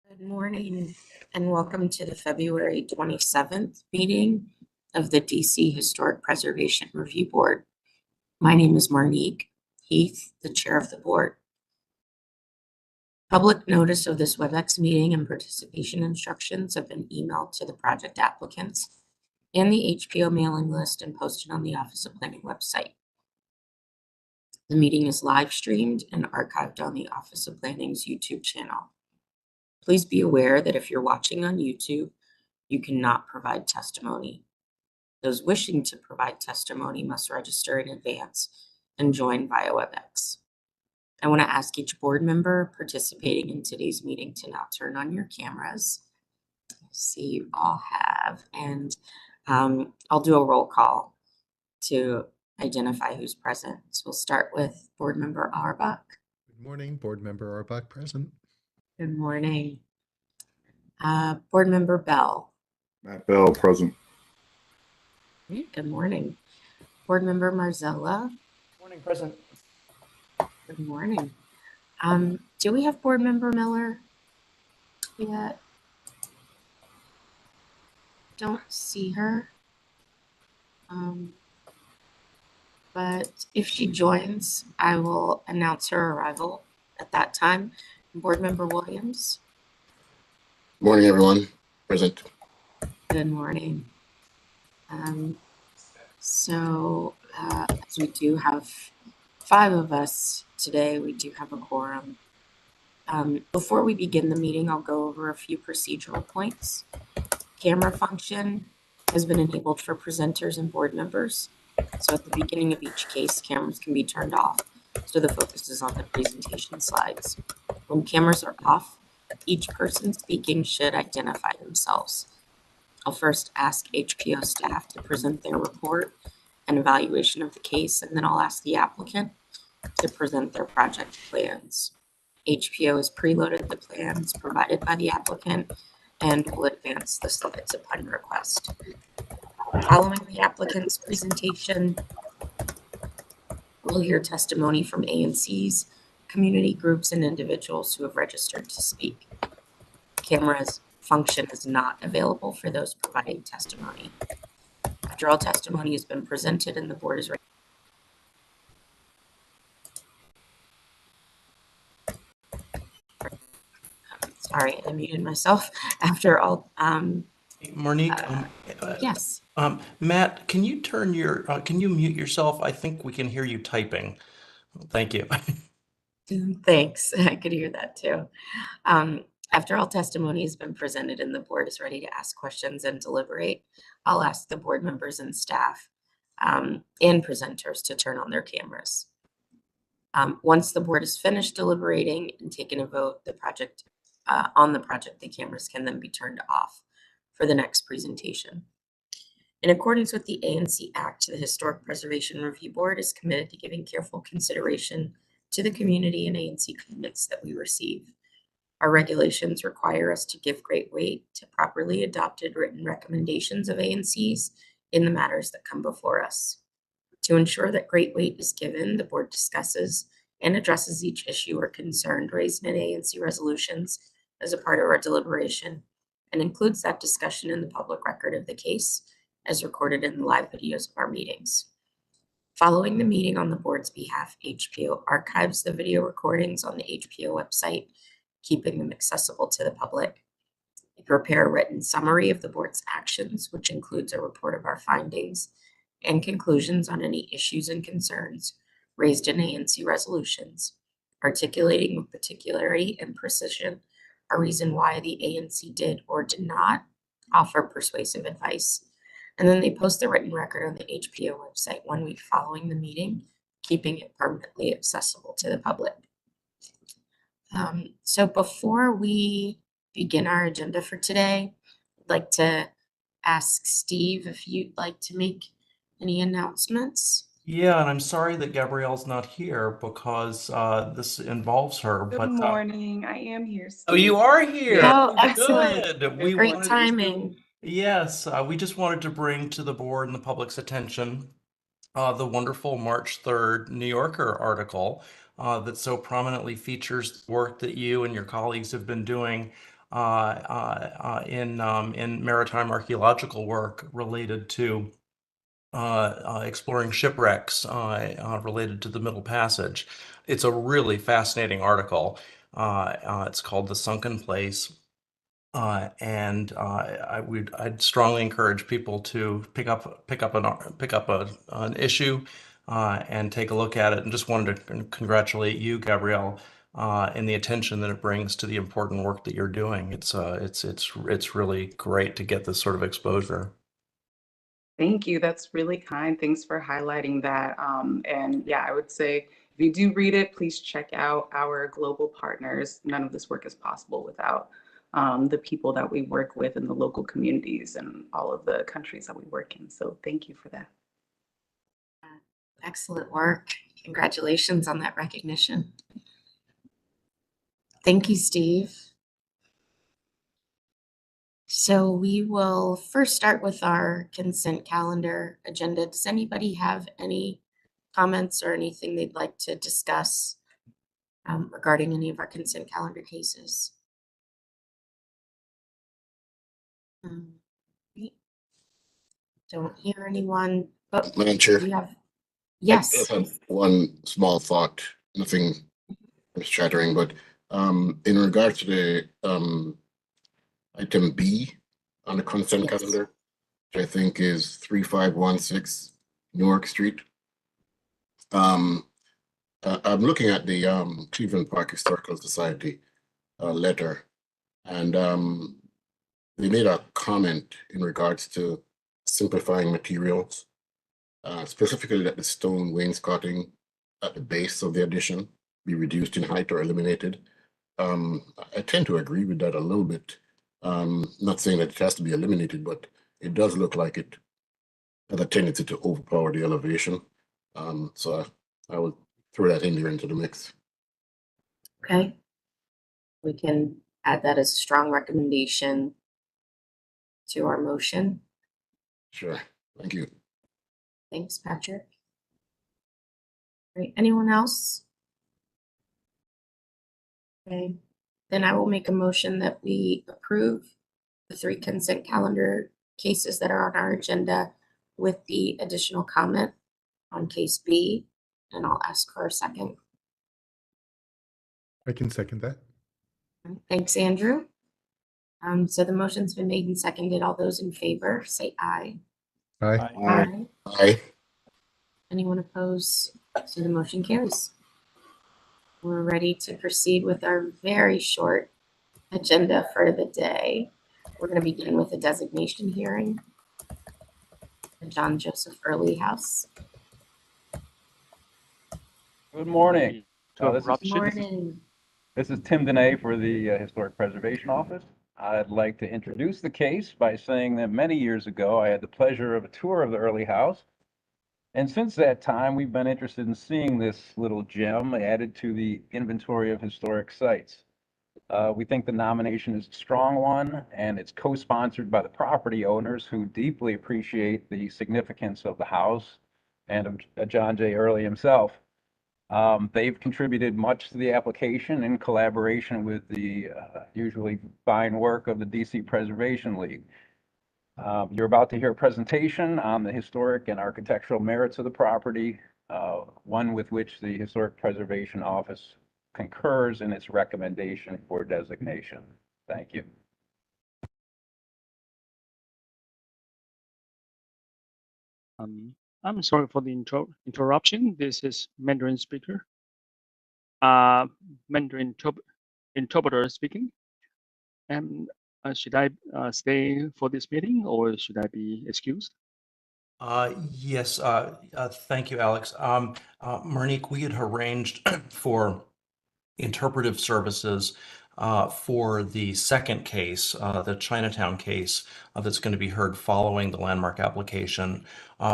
Good morning and welcome to the February 27th meeting of the DC Historic Preservation Review Board. My name is Marnique Heath, the chair of the board. Public notice of this WebEx meeting and participation instructions have been emailed to the project applicants and the HPO mailing list and posted on the Office of Planning website. The meeting is live streamed and archived on the Office of Planning's YouTube channel. Please be aware that if you're watching on YouTube, you cannot provide testimony. Those wishing to provide testimony must register in advance and join via WebEx. I want to ask each board member participating in today's meeting to now turn on your cameras. I see you all have, and I'll do a roll call to identify who's present. So we'll start with board member Auerbach. Good morning, board member Auerbach present. Good morning. Board member Bell. Matt Bell, present. Good morning. Board member Marzella. Morning, present. Good morning. Do we have board member Miller yet? Don't see her. But if she joins, I will announce her arrival at that time. Board member Williams. Morning, everyone. Present. Good morning. So as we do have 5 of us today, we do have a quorum. Before we begin the meeting, I'll go over a few procedural points. Camera function has been enabled for presenters and board members. So at the beginning of each case, cameras can be turned off, so the focus is on the presentation slides. When cameras are off, each person speaking should identify themselves. I'll first ask HPO staff to present their report and evaluation of the case, and then I'll ask the applicant to present their project plans. HPO has preloaded the plans provided by the applicant and will advance the slides upon request. Following the applicant's presentation, we'll hear testimony from ANCs, community groups, and individuals who have registered to speak. Camera's function is not available for those providing testimony. After all testimony has been presented and the board is ready. Sorry, I muted myself. After all, Marnique, yes. Matt, can you turn your, can you mute yourself? I think we can hear you typing. Thank you. Thanks. I could hear that too. After all testimony has been presented and the board is ready to ask questions and deliberate, I'll ask the board members and staff and presenters to turn on their cameras. Once the board is finished deliberating and taken a vote, on the project, the cameras can then be turned off for the next presentation. In accordance with the ANC Act, the Historic Preservation Review Board is committed to giving careful consideration to the community and ANC comments that we receive. Our regulations require us to give great weight to properly adopted written recommendations of ANCs in the matters that come before us. To ensure that great weight is given, the board discusses and addresses each issue or concern raised in ANC resolutions as a part of our deliberation and includes that discussion in the public record of the case as recorded in the live videos of our meetings. Following the meeting on the board's behalf, HPO archives the video recordings on the HPO website, keeping them accessible to the public. We prepare a written summary of the board's actions, which includes a report of our findings and conclusions on any issues and concerns raised in ANC resolutions, articulating with particularity and precision a reason why the ANC did or did not offer persuasive advice. And then they post the written record on the HPO website 1 week following the meeting, keeping it permanently accessible to the public. So before we begin our agenda for today, I'd like to ask Steve if you'd like to make any announcements. Yeah, and I'm sorry that Gabrielle's not here because this involves her. Good morning. I am here. Oh, you are here. Oh, excellent. Good. Great timing. Yes, we just wanted to bring to the board and the public's attention the wonderful March 3rd New Yorker article that so prominently features the work that you and your colleagues have been doing in maritime archaeological work related to exploring shipwrecks related to the Middle Passage. It's a really fascinating article. It's called The Sunken Place. I'd strongly encourage people to pick up an issue and take a look at it. And just wanted to congratulate you, Gabrielle, and the attention that it brings to the important work that you're doing. It's really great to get this sort of exposure. Thank you. That's really kind. Thanks for highlighting that. And yeah, I would say if you do read it, please check out our global partners. None of this work is possible without the people that we work with in the local communities and all of the countries that we work in. So thank you for that. Excellent work. Congratulations on that recognition. Thank you, Steve. So we will first start with our consent calendar agenda. Does anybody have any comments or anything they'd like to discuss regarding any of our consent calendar cases? Don't hear anyone, but Madam Chair, we have, I yes. just have one small thought, nothing shattering, but in regards to the item B on the consent Yes. calendar, which I think is 3516 Newark Street. I'm looking at the Cleveland Park Historical Society letter, and they made a comment in regards to simplifying materials, specifically that the stone wainscoting at the base of the addition be reduced in height or eliminated. I tend to agree with that a little bit. Not saying that it has to be eliminated, but it does look like it has a tendency to overpower the elevation. So I would throw that in there into the mix. Okay. We can add that as a strong recommendation to our motion. Sure, thank you. Thanks, Patrick. Great. Anyone else? Okay, then I will make a motion that we approve the 3 consent calendar cases that are on our agenda with the additional comment on case B, and I'll ask for a second. I can second that. Thanks, Andrew. So the motion's been made and seconded. All those in favor, say aye. Aye. Aye. Aye. Anyone opposed? So the motion carries. We're ready to proceed with our very short agenda for the day. We're going to begin with a designation hearing. The John Joseph Early House. Good morning. Good Morning. This is Tim Dene for the Historic Preservation Office. I'd like to introduce the case by saying that many years ago, I had the pleasure of a tour of the Early House. And since that time, we've been interested in seeing this little gem added to the inventory of historic sites. We think the nomination is a strong one, and it's co-sponsored by the property owners who deeply appreciate the significance of the house and of John J. Early himself. They've contributed much to the application in collaboration with the usually fine work of the DC Preservation League. You're about to hear a presentation on the historic and architectural merits of the property, one with which the Historic Preservation Office concurs in its recommendation for designation. Thank you. I'm sorry for the interruption. This is Mandarin speaker. Mandarin interpreter speaking. And should I stay for this meeting or should I be excused? Yes, thank you, Alex. Monique, we had arranged for interpretive services for the second case, the Chinatown case that's going to be heard following the landmark application.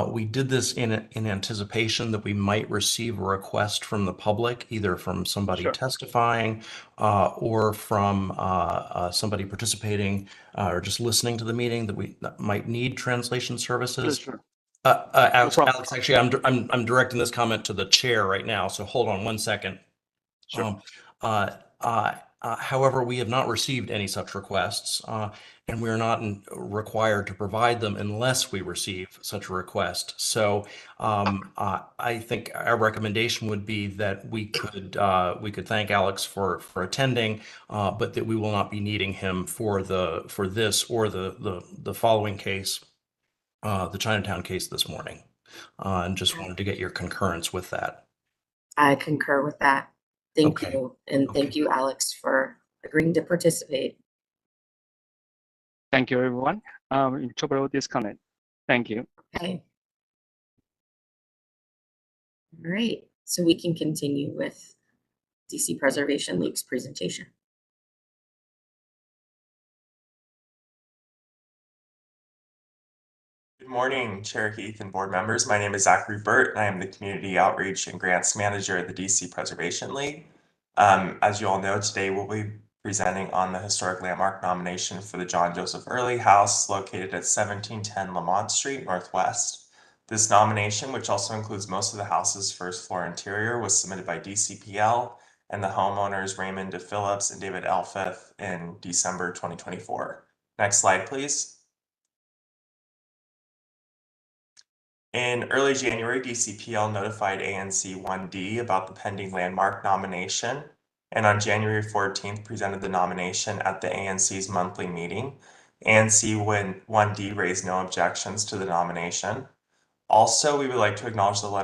We did this in anticipation that we might receive a request from the public, either from somebody Sure. testifying or from somebody participating or just listening to the meeting that might need translation services. Sure. Alex, problem. Alex, actually, I'm directing this comment to the chair right now, so hold on one second. Sure. However, we have not received any such requests, and we are not required to provide them unless we receive such a request. So I think our recommendation would be that we could thank Alex for attending, but that we will not be needing him for this or the following case, the Chinatown case this morning. And just wanted to get your concurrence with that. I concur with that. Thank Okay. you. And thank Okay. you, Alex, for agreeing to participate. Thank you, everyone. Interpreter disconnect. Thank you. Okay. All right, so we can continue with DC Preservation League's presentation. Good morning, Chair Heath and board members. My name is Zachary Burt, and I am the Community Outreach and Grants Manager at the DC Preservation League. As you all know, today we'll be presenting on the Historic Landmark nomination for the John Joseph Early House located at 1710 Lamont Street Northwest. This nomination, which also includes most of the house's first floor interior, was submitted by DCPL and the homeowners Raymond De Phillips and David Elfeth in December 2024. Next slide, please. In early January, DCPL notified ANC 1D about the pending landmark nomination, and on January 14th presented the nomination at the ANC's monthly meeting. ANC 1D raised no objections to the nomination. Also, we would like to acknowledge the letter